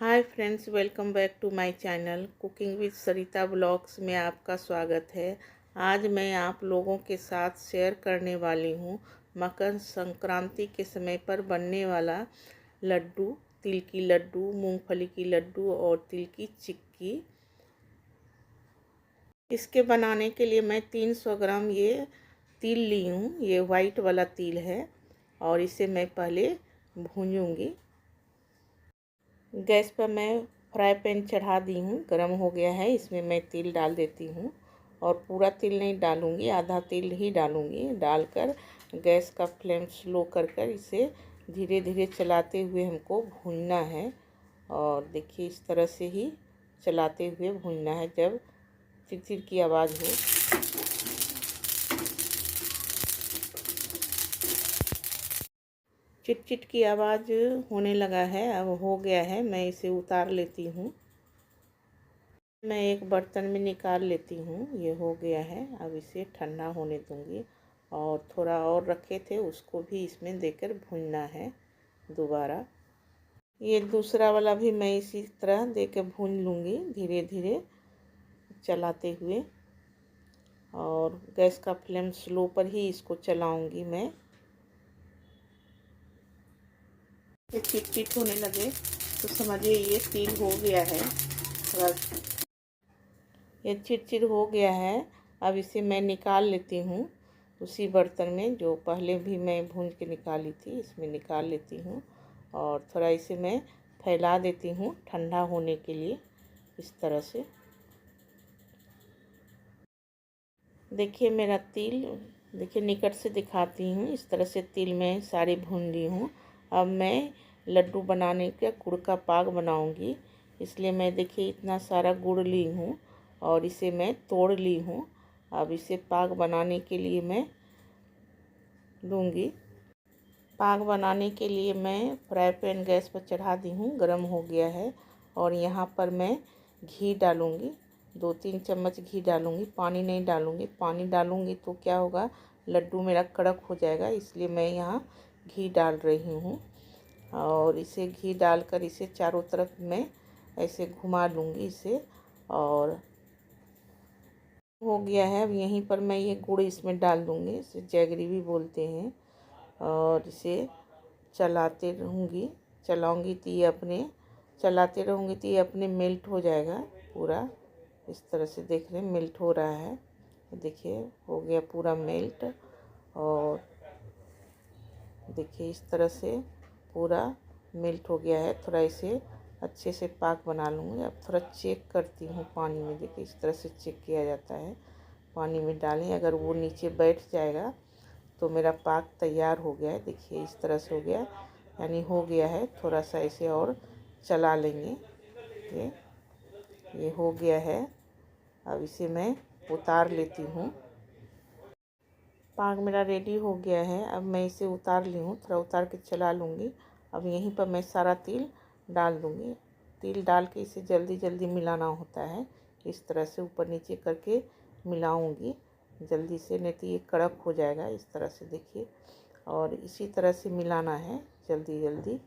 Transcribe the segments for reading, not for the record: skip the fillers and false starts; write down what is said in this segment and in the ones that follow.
Hi friends, welcome back to my channel cooking with Sarita blogs में आपका स्वागत है। आज मैं आप लोगों के साथ शेयर करने वाली हूँ मकर संक्रांति के समय पर बनने वाला लड्डू, तिल की लड्डू, मूंगफली की लड्डू और तिल की चिक्की। इसके बनाने के लिए मैं 300 ग्राम ये तिल ली हूँ। ये वाइट वाला तिल है और इसे मैं पहले भूंजूंगी। गैस पर मैं फ्राई पैन चढ़ा दी हूँ, गरम हो गया है। इसमें मैं तिल डाल देती हूँ और पूरा तिल नहीं डालूँगी, आधा तिल ही डालूँगी। डालकर गैस का फ्लेम स्लो कर इसे धीरे धीरे चलाते हुए हमको भूनना है। और देखिए इस तरह से ही चलाते हुए भूनना है जब चिरचिर की आवाज़ हो। चिट की आवाज़ होने लगा है, अब हो गया है। मैं इसे उतार लेती हूँ। मैं एक बर्तन में निकाल लेती हूँ। ये हो गया है, अब इसे ठंडा होने दूँगी। और थोड़ा और रखे थे उसको भी इसमें देकर भूनना है दोबारा। ये दूसरा वाला भी मैं इसी तरह देकर भून लूँगी धीरे धीरे चलाते हुए। और गैस का फ्लेम स्लो पर ही इसको चलाऊँगी मैं। ये चिट होने लगे तो समझिए ये तिल हो गया है। थोड़ा ये चिट हो गया है। अब इसे मैं निकाल लेती हूँ उसी बर्तन में जो पहले भी मैं भून के निकाली थी, इसमें निकाल लेती हूँ। और थोड़ा इसे मैं फैला देती हूँ ठंडा होने के लिए, इस तरह से। देखिए मेरा तिल, देखिए निकट से दिखाती हूँ। इस तरह से तिल मैं सारी भून ली हूँ। अब मैं लड्डू बनाने का गुड़ का पाक बनाऊँगी। इसलिए मैं देखिए इतना सारा गुड़ ली हूँ और इसे मैं तोड़ ली हूँ। अब इसे पाक बनाने के लिए मैं दूंगी। पाक बनाने के लिए मैं फ्राई पैन गैस पर चढ़ा दी हूँ, गरम हो गया है। और यहाँ पर मैं घी डालूँगी, 2-3 चम्मच घी डालूँगी। पानी नहीं डालूँगी, पानी डालूँगी तो क्या होगा, लड्डू मेरा कड़क हो जाएगा। इसलिए मैं यहाँ घी डाल रही हूँ। और इसे घी डालकर इसे चारों तरफ मैं ऐसे घुमा लूँगी इसे। और हो गया है। अब यहीं पर मैं ये गुड़ इसमें डाल दूँगी, इसे जैगरी भी बोलते हैं। और इसे चलाते रहूँगी, चलाऊँगी तो ये अपने चलाते रहूँगी तो ये अपने मेल्ट हो जाएगा पूरा। इस तरह से देख रहे हैं मेल्ट हो रहा है। देखिए हो गया पूरा मेल्ट। और देखिए इस तरह से पूरा मेल्ट हो गया है। थोड़ा इसे अच्छे से पाक बना लूँगी। अब थोड़ा चेक करती हूँ पानी में। देखिए इस तरह से चेक किया जाता है, पानी में डालें, अगर वो नीचे बैठ जाएगा तो मेरा पाक तैयार हो गया है। देखिए इस तरह से हो गया, यानी हो गया है। थोड़ा सा इसे और चला लेंगे। ये हो गया है। अब इसे मैं उतार लेती हूँ। पाक मेरा रेडी हो गया है। अब मैं इसे उतार ली हूँ, थोड़ा उतार के चला लूँगी। अब यहीं पर मैं सारा तिल डाल दूँगी। तिल डाल के इसे जल्दी जल्दी मिलाना होता है। इस तरह से ऊपर नीचे करके मिलाऊँगी जल्दी से, नहीं तो ये कड़क हो जाएगा। इस तरह से देखिए, और इसी तरह से मिलाना है जल्दी जल्दी।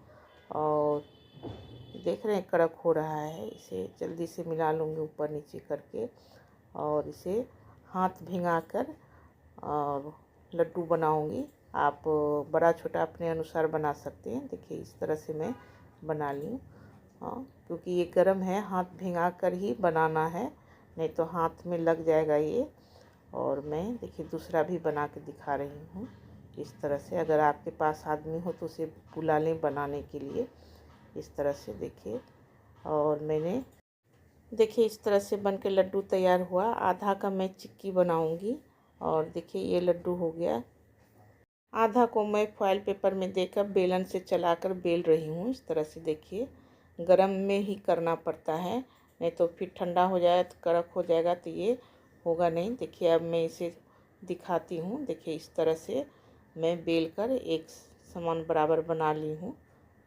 और देख रहे हैं कड़क हो रहा है, इसे जल्दी से मिला लूँगी ऊपर नीचे करके। और इसे हाथ भिंगा कर और लड्डू बनाऊँगी। आप बड़ा छोटा अपने अनुसार बना सकते हैं। देखिए इस तरह से मैं बना ली हूँ। हाँ, क्योंकि ये गर्म है, हाथ भिंगा कर ही बनाना है, नहीं तो हाथ में लग जाएगा ये। और मैं देखिए दूसरा भी बना के दिखा रही हूँ इस तरह से। अगर आपके पास आदमी हो तो उसे बुला लें बनाने के लिए, इस तरह से देखिए। और मैंने देखिए इस तरह से बन के लड्डू तैयार हुआ। आधा का मैं चिक्की बनाऊंगी। और देखिए ये लड्डू हो गया। आधा को मैं फॉइल पेपर में देकर बेलन से चलाकर बेल रही हूँ। इस तरह से देखिए, गरम में ही करना पड़ता है, नहीं तो फिर ठंडा हो जाए तो कड़क हो जाएगा, तो ये होगा नहीं। देखिए अब मैं इसे दिखाती हूँ। देखिए इस तरह से मैं बेल कर एक समान बराबर बना ली हूँ।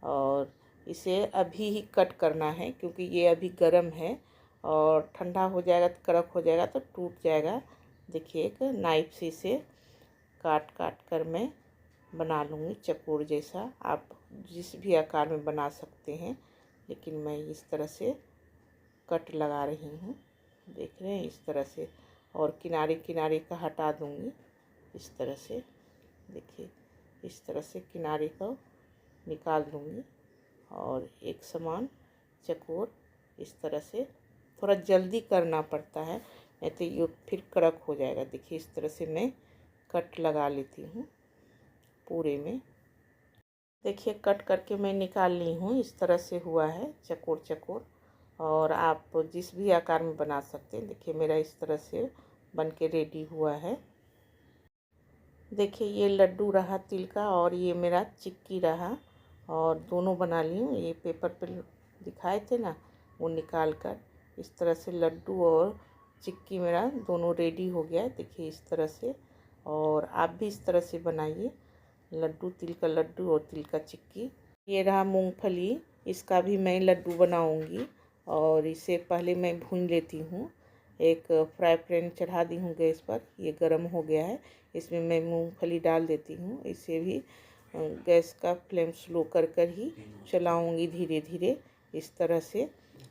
और इसे अभी ही कट करना है क्योंकि ये अभी गर्म है, और ठंडा हो जाएगा तो कड़क हो जाएगा तो टूट जाएगा। देखिए एक नाइफ से इसे काट काट कर मैं बना लूँगी चकोर जैसा। आप जिस भी आकार में बना सकते हैं। लेकिन मैं इस तरह से कट लगा रही हूँ। देख रहे हैं इस तरह से, और किनारे किनारे का हटा दूँगी इस तरह से। देखिए इस तरह से किनारे को निकाल दूँगी और एक समान चकोर इस तरह से। थोड़ा जल्दी करना पड़ता है, नहीं तो ये फिर कड़क हो जाएगा। देखिए इस तरह से मैं कट लगा लेती हूँ पूरे में। देखिए कट करके मैं निकाल ली हूँ। इस तरह से हुआ है चकोर चकोर, और आप जिस भी आकार में बना सकते हैं। देखिए मेरा इस तरह से बन के रेडी हुआ है। देखिए ये लड्डू रहा तिल का, और ये मेरा चिक्की रहा, और दोनों बना ली हूँ। ये पेपर पे दिखाए थे ना, वो निकाल कर इस तरह से लड्डू और चिक्की मेरा दोनों रेडी हो गया है। देखिए इस तरह से, और आप भी इस तरह से बनाइए लड्डू, तिल का लड्डू और तिल का चिक्की। ये रहा मूंगफली, इसका भी मैं लड्डू बनाऊंगी, और इसे पहले मैं भून लेती हूँ। एक फ्राई पैन चढ़ा दी हूँ गैस पर, ये गर्म हो गया है। इसमें मैं मूंगफली डाल देती हूँ। इसे भी गैस का फ्लेम स्लो कर कर ही चलाऊंगी धीरे धीरे इस तरह से,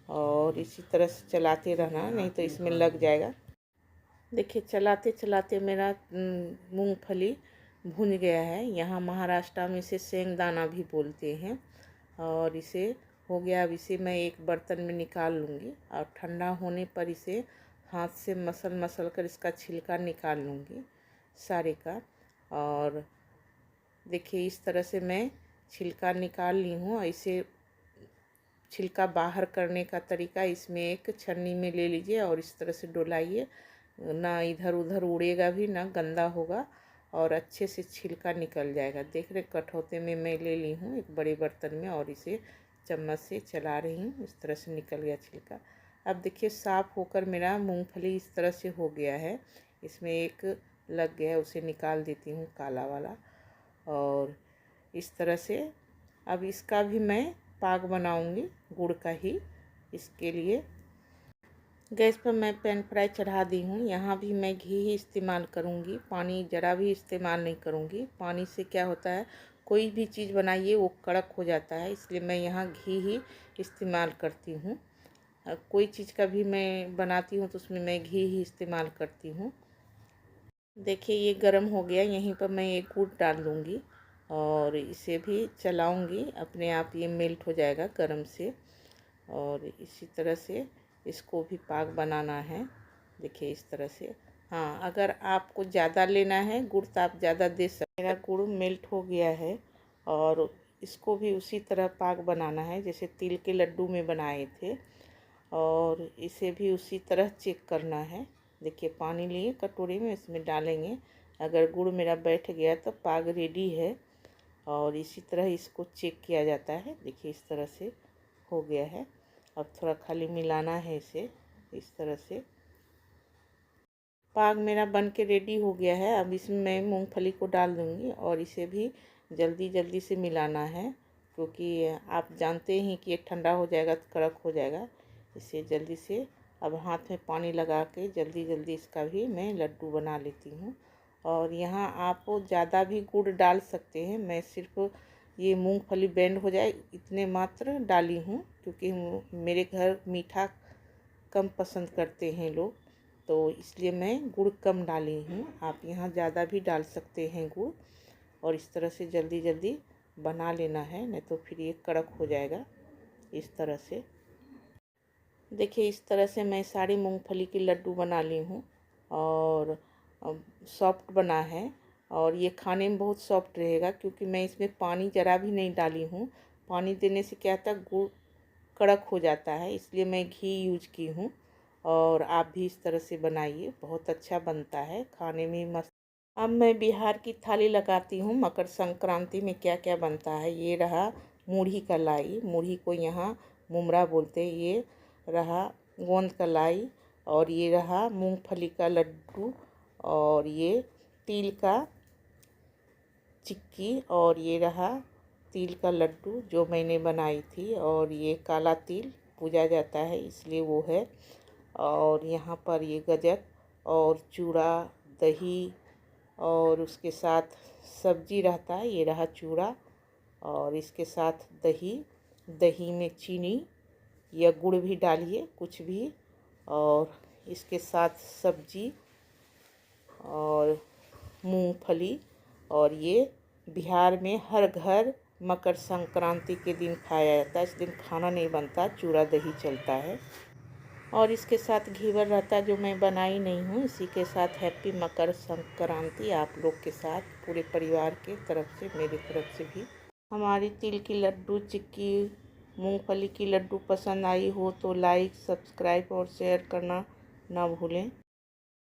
और इसी तरह से चलाते रहना, नहीं तो इसमें लग जाएगा। देखिए चलाते चलाते मेरा मूंगफली भुन गया है। यहाँ महाराष्ट्र में इसे सेंगदाना भी बोलते हैं। और इसे हो गया। अब इसे मैं एक बर्तन में निकाल लूँगी, और ठंडा होने पर इसे हाथ से मसल मसल कर इसका छिलका निकाल लूँगी सारे का। और देखिए इस तरह से मैं छिलका निकाल ली हूँ। और इसे छिलका बाहर करने का तरीका, इसमें एक छन्नी में ले लीजिए और इस तरह से डुलाइए, ना इधर उधर उड़ेगा भी, ना गंदा होगा, और अच्छे से छिलका निकल जाएगा। देख रहे कठौते में मैं ले ली हूँ एक बड़े बर्तन में, और इसे चम्मच से चला रही हूँ। इस तरह से निकल गया छिलका। अब देखिए साफ़ होकर मेरा मूंगफली इस तरह से हो गया है। इसमें एक लग गया है, उसे निकाल देती हूँ काला वाला। और इस तरह से अब इसका भी मैं पाग बनाऊंगी गुड़ का ही। इसके लिए गैस पर मैं पैन फ्राई चढ़ा दी हूँ। यहाँ भी मैं घी ही इस्तेमाल करूँगी, पानी ज़रा भी इस्तेमाल नहीं करूँगी। पानी से क्या होता है, कोई भी चीज़ बनाइए वो कड़क हो जाता है, इसलिए मैं यहाँ घी ही इस्तेमाल करती हूँ। कोई चीज़ का भी मैं बनाती हूँ तो उसमें मैं घी ही इस्तेमाल करती हूँ। देखिए ये गर्म हो गया, यहीं पर मैं एक गुड़ डाल दूँगी और इसे भी चलाऊँगी, अपने आप ये मेल्ट हो जाएगा गर्म से। और इसी तरह से इसको भी पाक बनाना है। देखिए इस तरह से। हाँ, अगर आपको ज़्यादा लेना है गुड़ तो आप ज़्यादा दे सकते हैं। मेरा गुड़ मेल्ट हो गया है, और इसको भी उसी तरह पाक बनाना है जैसे तिल के लड्डू में बनाए थे, और इसे भी उसी तरह चेक करना है। देखिए पानी लिए कटोरी में, इसमें डालेंगे। अगर गुड़ मेरा बैठ गया तो पाक रेडी है, और इसी तरह इसको चेक किया जाता है। देखिए इस तरह से हो गया है। अब थोड़ा खाली मिलाना है इसे इस तरह से। पाग मेरा बन के रेडी हो गया है। अब इसमें मैं मूंगफली को डाल दूंगी, और इसे भी जल्दी जल्दी से मिलाना है, क्योंकि आप जानते हैं कि ये ठंडा हो जाएगा तो कड़क हो जाएगा। इसे जल्दी से अब हाथ में पानी लगा के जल्दी जल्दी इसका भी मैं लड्डू बना लेती हूँ। और यहाँ आप ज़्यादा भी गुड़ डाल सकते हैं, मैं सिर्फ ये मूंगफली बैंड हो जाए इतने मात्र डाली हूँ, क्योंकि मेरे घर मीठा कम पसंद करते हैं लोग, तो इसलिए मैं गुड़ कम डाली हूँ। आप यहाँ ज़्यादा भी डाल सकते हैं गुड़। और इस तरह से जल्दी जल्दी बना लेना है, नहीं तो फिर ये कड़क हो जाएगा इस तरह से। देखिए इस तरह से मैं सारी मूंगफली की लड्डू बना ली हूँ, और सॉफ्ट बना है, और ये खाने में बहुत सॉफ्ट रहेगा, क्योंकि मैं इसमें पानी ज़रा भी नहीं डाली हूँ। पानी देने से क्या होता है, गुड़ कड़क हो जाता है, इसलिए मैं घी यूज की हूँ। और आप भी इस तरह से बनाइए, बहुत अच्छा बनता है, खाने में मस्त। अब मैं बिहार की थाली लगाती हूँ। मकर संक्रांति में क्या क्या बनता है, ये रहा मूढ़ी का लाई, मूढ़ी को यहाँ मुमरा बोलते हैं। ये रहा गोंद का लाई, और ये रहा मूंगफली का लड्डू, और ये तिल का चिक्की, और ये रहा तिल का लड्डू जो मैंने बनाई थी। और ये काला तिल पूजा जाता है इसलिए वो है। और यहाँ पर ये गजक और चूड़ा, दही, और उसके साथ सब्जी रहता है। ये रहा चूड़ा, और इसके साथ दही, दही में चीनी या गुड़ भी डालिए, कुछ भी। और इसके साथ सब्जी और मूंगफली। और ये बिहार में हर घर मकर संक्रांति के दिन खाया जाता है। इस दिन खाना नहीं बनता, चूड़ा दही चलता है। और इसके साथ घेवर रहता है जो मैं बनाई नहीं हूँ। इसी के साथ हैप्पी मकर संक्रांति आप लोग के साथ, पूरे परिवार के तरफ से, मेरी तरफ से भी। हमारी तिल की लड्डू, चिक्की, मूंगफली की लड्डू पसंद आई हो तो लाइक, सब्सक्राइब और शेयर करना ना भूलें।